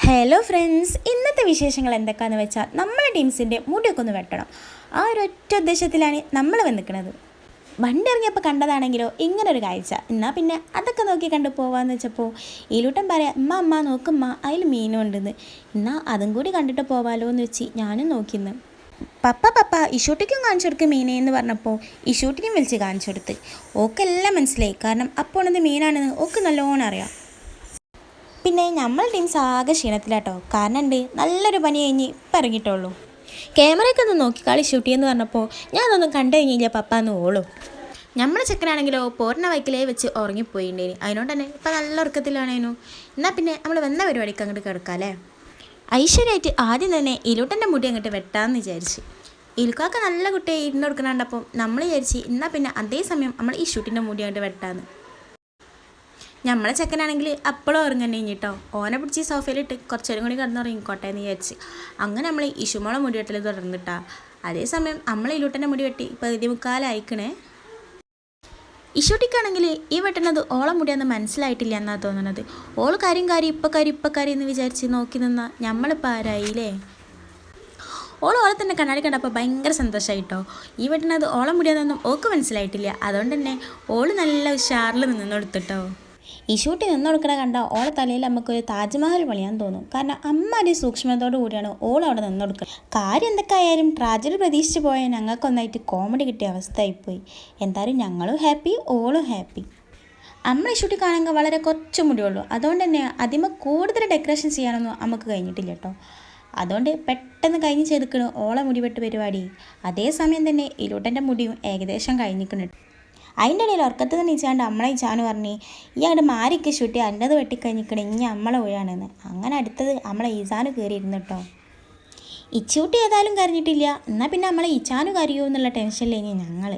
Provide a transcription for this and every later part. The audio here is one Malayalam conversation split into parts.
ഹലോ ഫ്രണ്ട്സ്, ഇന്നത്തെ വിശേഷങ്ങൾ എന്തൊക്കെയാണെന്ന് വെച്ചാൽ നമ്മളെ ടീംസിൻ്റെ മുടിയൊക്കെ ഒന്ന് വെട്ടണം. ആ ഒരൊറ്റ ഉദ്ദേശത്തിലാണ് നമ്മൾ വന്നിരിക്കുന്നത്. വണ്ടി ഇറങ്ങിയപ്പോൾ കണ്ടതാണെങ്കിലോ ഇങ്ങനൊരു കാഴ്ച. എന്നാൽ പിന്നെ അതൊക്കെ നോക്കി കണ്ടു പോവാന്ന് വെച്ചപ്പോൾ ഈലൂട്ടൻ പറയാം, അമ്മ നോക്കുമ്മ അതിൽ മീനും ഉണ്ടെന്ന്. എന്നാൽ അതും കൂടി കണ്ടിട്ട് പോവാലോ എന്ന് വെച്ച് ഞാനും നോക്കിന്ന്. പപ്പ ഇഷൂട്ടിക്കും കാണിച്ചു കൊടുക്കും മീനെ എന്ന് പറഞ്ഞപ്പോൾ ഇഷൂട്ടിനും വിളിച്ച് കാണിച്ചു കൊടുത്ത്. ഓക്കെല്ലാം മനസ്സിലായി, കാരണം അപ്പോൾ അത് മീനാണെന്ന് ഓക്ക് നല്ലോണം അറിയാം. പിന്നെ നമ്മൾ ടീംസ് ആകെ ക്ഷീണത്തിലാട്ടോ, കാരണം ഉണ്ട് നല്ലൊരു പനി കഴിഞ്ഞ് ഇപ്പം ഇറങ്ങിയിട്ടുള്ളൂ. ക്യാമറയൊക്കെ ഒന്ന് നോക്കിക്കാളി ഷൂട്ട് ചെയ്യുമെന്ന് പറഞ്ഞപ്പോൾ ഞാനൊന്നും കണ്ടു കഴിഞ്ഞില്ല പപ്പ എന്ന് ഓളും. നമ്മളെ ചെക്കനാണെങ്കിലോ പൂർണ്ണ വൈക്കിലേ വെച്ച് ഉറങ്ങിപ്പോയിണ്ടേനി. അതിനോണ്ട് തന്നെ ഇപ്പം നല്ല ഉറക്കത്തിലാണേനു. എന്നാൽ പിന്നെ നമ്മൾ വന്ന പരിപാടിക്ക് അങ്ങോട്ട് കിടക്കാം അല്ലേ. ഐശ്വര്യമായിട്ട് ആദ്യം തന്നെ ഇലൂട്ടൻ്റെ മുടി അങ്ങോട്ട് വെട്ടാമെന്ന് വിചാരിച്ച്. ഇലുക്കാക്ക് നല്ല കുട്ടിയെ ഇരുന്ന് കൊടുക്കണുണ്ടപ്പോൾ നമ്മൾ വിചാരിച്ച് എന്നാൽ പിന്നെ അതേസമയം നമ്മൾ ഈ ഷൂട്ടിൻ്റെ മുടി അങ്ങോട്ട് വെട്ടാമെന്ന്. നമ്മളെ ചെക്കനാണെങ്കിൽ അപ്പോഴും ഉറങ്ങന്നെ കഴിഞ്ഞിട്ടോ, ഓനെ പിടിച്ച് സോഫയിലിട്ട് കുറച്ചേരം കൂടി കിടന്നുറങ്ങിക്കോട്ടെ എന്ന് വിചാരിച്ച് അങ്ങനെ നമ്മൾ ഇഷുമോളെ മുടി വെട്ടൽ തുടർന്നിട്ടാ. അതേസമയം നമ്മളെ ഇലൂട്ടൻ്റെ മുടി വെട്ടി പകുതി മുക്കാലായിക്കണേ. ഇഷൂട്ടിക്കാണെങ്കിൽ ഈ വെട്ടുന്നത് ഓളെ മുടിയാന്ന് മനസ്സിലായിട്ടില്ല എന്നാണ് തോന്നുന്നത്. ഓൾ കാര്യം ഇപ്പം എന്ന് വിചാരിച്ച് നോക്കി നിന്ന നമ്മളിപ്പോൾ ആരായില്ലേ. ഓളെ തന്നെ കണ്ണാടി കണ്ടപ്പോൾ ഭയങ്കര സന്തോഷമായിട്ടോ. ഈ വെട്ടുന്നത് ഓളെ മുടിയാന്നൊന്നും ഓൾക്ക് മനസ്സിലായിട്ടില്ല. അതുകൊണ്ട് തന്നെ ഓള് നല്ല ഉഷാറിൽ നിന്നെടുത്തിട്ടോ. ഈ ഷൂട്ടി നിന്ന് കൊടുക്കണ കണ്ട ഓളെ തലയിൽ നമുക്കൊരു താജ്മഹൽ പണിയാൻ തോന്നും. കാരണം അമ്മ ഒരു സൂക്ഷ്മതയോടു കൂടിയാണ് ഓൾ അവിടെ നിന്ന് കൊടുക്കുന്നത്. കാര്യം എന്തൊക്കെ ആയാലും ട്രാജഡി പ്രതീക്ഷിച്ച് പോയാൽ ഞങ്ങൾക്കൊന്നായിട്ട് കോമഡി കിട്ടിയ അവസ്ഥയായിപ്പോയി. എന്തായാലും ഞങ്ങളും ഹാപ്പി, ഓളും ഹാപ്പി. അമ്മ ഈ ഷൂട്ടി കാണുമ്പോൾ വളരെ കുറച്ച് മുടിയുള്ളൂ. അതുകൊണ്ട് തന്നെ അതിമ കൂടുതൽ ഡെക്കറേഷൻ ചെയ്യാനൊന്നും നമുക്ക് കഴിഞ്ഞിട്ടില്ല കേട്ടോ. അതുകൊണ്ട് പെട്ടെന്ന് കഴിഞ്ഞ് ചെയ്തിക്കണു ഓളെ മുടിവെട്ട് പരിപാടി. അതേസമയം തന്നെ ഇലൂട്ടൻ്റെ മുടിയും ഏകദേശം കഴിഞ്ഞിരിക്കുന്നു. അതിൻ്റെ ഇടയിൽ ഉറക്കത്ത് തന്നെ ഇച്ചാണ്ട് നമ്മളെ ഇച്ചാന്ന് പറഞ്ഞ് ഈ അങ്ങോട്ട് മാറിക്ക് ഷൂട്ടി അൻ്റെത് വെട്ടിക്കഴിഞ്ഞിക്കണം ഇനി നമ്മളെ ഒഴിയാണെന്ന്. അങ്ങനെ അടുത്തത് നമ്മളെ ഈസാന് കയറിയിരുന്നു കേട്ടോ. ഇച്ചൂട്ടി ഏതായാലും കരഞ്ഞിട്ടില്ല. എന്നാൽ പിന്നെ നമ്മളെ ഇച്ചാനു കരയോ എന്നുള്ള ടെൻഷനിലേനി ഞങ്ങൾ.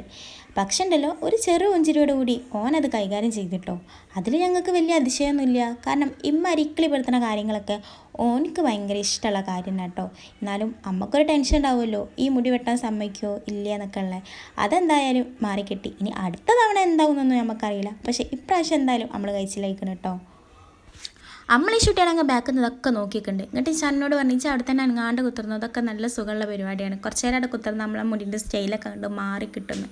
പക്ഷേ ഉണ്ടല്ലോ ഒരു ചെറു പുഞ്ചിരിയോട് കൂടി ഓനത് കൈകാര്യം ചെയ്തിട്ടോ. അതിൽ ഞങ്ങൾക്ക് വലിയ അതിശയമൊന്നുമില്ല, കാരണം അരിക്കിളിപ്പെടുത്തുന്ന കാര്യങ്ങളൊക്കെ ഓനിക്ക് ഭയങ്കര ഇഷ്ടമുള്ള കാര്യം കേട്ടോ. എന്നാലും അമ്മക്കൊരു ടെൻഷൻ ഉണ്ടാവുമല്ലോ, ഈ മുടി വെട്ടാൻ സമ്മതിക്കുമോ ഇല്ല എന്നൊക്കെ ഉള്ളത്. അതെന്തായാലും മാറിക്കിട്ടി. ഇനി അടുത്ത തവണ എന്താവുമെന്നൊന്നും നമുക്കറിയില്ല. പക്ഷേ ഇപ്രാവശ്യം എന്തായാലും നമ്മൾ കഴിച്ചിലായിക്കണം കേട്ടോ. നമ്മൾ ഈ ഷൂട്ടിയാണെങ്കിൽ ബാക്കിൽ നിന്നതൊക്കെ നോക്കിയിട്ടുണ്ട്. എന്നിട്ട് ചാനോട് പറഞ്ഞിട്ട് അവിടെ തന്നെ അനങ്ങാണ്ട് കുത്തുന്നു. അതൊക്കെ നല്ല സുഖമുള്ള പരിപാടിയാണ്. കുറച്ച് നേരം അവിടെ കുത്തുന്നത് നമ്മളെ മുടിൻ്റെ സ്റ്റൈലൊക്കെ കണ്ട് മാറി കിട്ടുന്നു.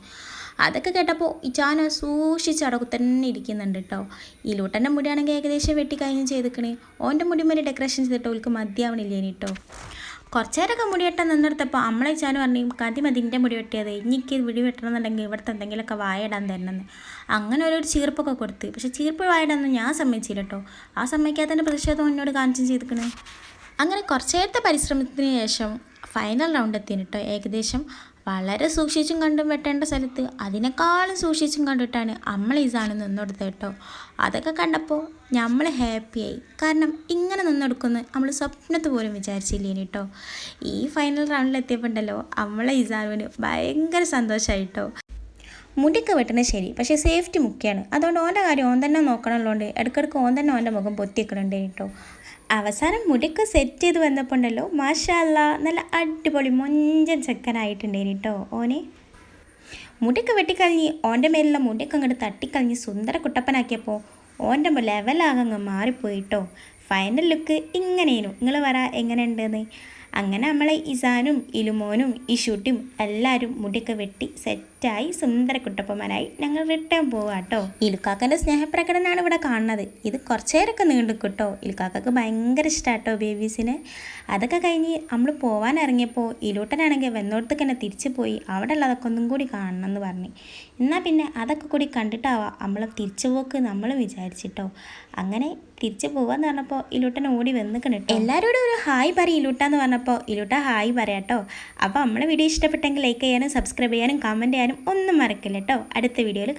അതൊക്കെ കേട്ടപ്പോൾ ഈ ചാന സൂക്ഷിച്ച് അവിടെ തന്നെ ഇരിക്കുന്നുണ്ട് കേട്ടോ. ഈ ലൂട്ടൻ്റെ മുടിയാണെങ്കിൽ ഏകദേശം വെട്ടിക്കഴിഞ്ഞ് ചെയ്തിക്കണേ. ഓൻ്റെ മുടിമേൽ ഡെക്കറേഷൻ ചെയ്തിട്ട് ഓൾക്ക് മതിയാവണില്ലേനി കേട്ടോ. കുറച്ച് നേരമൊക്കെ മുടി വെട്ടാൻ നിന്നെടുത്തപ്പോൾ നമ്മളെ ചാനു പറഞ്ഞു മതിൻ്റെ മുടി വെട്ടിയത്, എനിക്ക് മുടി വെട്ടണമെന്നുണ്ടെങ്കിൽ ഇവിടുത്തെ എന്തെങ്കിലുമൊക്കെ വായിടാൻ തരണമെന്ന്. അങ്ങനെ ഒരു ചീർപ്പൊക്കെ കൊടുത്ത്. പക്ഷേ ചീർപ്പ് വായിടാനൊന്നും ഞാൻ സമ്മതിച്ചില്ല കേട്ടോ. ആ സമ്മതിക്കാത്തതിൻ്റെ പ്രതിഷേധം എന്നോട് കാണിച്ചും ചെയ്തിക്കണേ. അങ്ങനെ കുറച്ച് നേരത്തെ പരിശ്രമത്തിന് ശേഷം ഫൈനൽ റൗണ്ട് എത്തിന് കേട്ടോ. ഏകദേശം വളരെ സൂക്ഷിച്ചും കണ്ടും വെട്ടേണ്ട സ്ഥലത്ത് അതിനേക്കാളും സൂക്ഷിച്ചും കണ്ടിട്ടാണ് നമ്മൾ ഈസാണ് നിന്നെടുത്തത് കേട്ടോ. അതൊക്കെ കണ്ടപ്പോൾ നമ്മൾ ഹാപ്പിയായി. കാരണം ഇങ്ങനെ നിന്നെടുക്കുമെന്ന് നമ്മൾ സ്വപ്നത്ത് പോലും വിചാരിച്ചില്ലേനി കേട്ടോ. ഈ ഫൈനൽ റൗണ്ടിലെത്തിയപ്പോൾ ഉണ്ടല്ലോ നമ്മളെ ഈസാനുവിന് ഭയങ്കര സന്തോഷമായി കേട്ടോ. മുടിയൊക്കെ വെട്ടണത് ശരി, പക്ഷേ സേഫ്റ്റി മുഖ്യമാണ്. അതുകൊണ്ട് ഓൻ്റെ കാര്യം ഓൻ തന്നെ നോക്കണമല്ലോണ്ട് ഇടയ്ക്കിടയ്ക്ക് ഓൻ തന്നെ ഓൻ്റെ മുഖം പൊത്തിക്കണുണ്ട് കേട്ടോ. അവസാനം മുടിയൊക്കെ സെറ്റ് ചെയ്ത് വന്നപ്പോൾ ഉണ്ടല്ലോ മാഷാ അല്ലാ നല്ല അടിപൊളി മൊഞ്ചൻ ചെക്കനായിട്ടുണ്ടേനി കേട്ടോ. ഓനെ മുടിയൊക്കെ വെട്ടിക്കളഞ്ഞ് ഓൻ്റെ മേലുള്ള മുടിയൊക്കെ അങ്ങോട്ട് തട്ടിക്കളഞ്ഞ് സുന്ദര കുട്ടപ്പനാക്കിയപ്പോൾ ഓൻ്റെ ലെവലാകങ്ങ് മാറിപ്പോയിട്ടോ. ഫൈനൽ ലുക്ക് ഇങ്ങനെയായിരുന്നു. നിങ്ങൾ പറ എങ്ങനെ ഉണ്ടെന്ന്. അങ്ങനെ നമ്മളെ ഇസാനും ഇലുമോനും ഇഷൂട്ടിയും എല്ലാവരും മുടിയൊക്കെ വെട്ടി സെറ്റായി സുന്ദര കുട്ടപ്പന്മാരായി ഞങ്ങൾ റിട്ടേൺ പോവാം കേട്ടോ. ഇലുക്കാക്കൻ്റെ സ്നേഹപ്രകടനമാണ് ഇവിടെ കാണുന്നത്. ഇത് കുറച്ച് നേരമൊക്കെ നീണ്ടു കേട്ടോ. ഇലുക്കാക്കക്ക് ഭയങ്കര ഇഷ്ടമാട്ടോ ബേബീസിന്. അതൊക്കെ കഴിഞ്ഞ് നമ്മൾ പോകാൻ ഇറങ്ങിയപ്പോൾ ഇലൂട്ടനാണെങ്കിൽ വെന്നോടത്തേക്ക് തന്നെ തിരിച്ചു പോയി അവിടെ ഉള്ളതൊക്കെ ഒന്നും കൂടി കാണണം എന്ന് പറഞ്ഞു. എന്നാൽ പിന്നെ അതൊക്കെ കൂടി കണ്ടിട്ടാവാം നമ്മൾ തിരിച്ചു പോക്ക് നമ്മൾ വിചാരിച്ചിട്ടോ. അങ്ങനെ തിരിച്ചു പോവാന്ന് പറഞ്ഞപ്പോൾ ഇലൂട്ടൻ ഓടി വന്നിക്കണം കേട്ടോ. എല്ലാവരോടും ഒരു ഹായ് പറയും ഇലൂട്ടാന്ന് പറഞ്ഞപ്പോൾ ഇലൂട്ട ഹായ് പറയാട്ടോ. അപ്പോൾ നമ്മളെ വീഡിയോ ഇഷ്ടപ്പെട്ടെങ്കിൽ ലൈക്ക് ചെയ്യാനും സബ്സ്ക്രൈബ് ചെയ്യാനും കമൻറ്റ് ചെയ്യാനും ഒന്നും മറക്കില്ല കേട്ടോ. അടുത്ത വീഡിയോയിൽ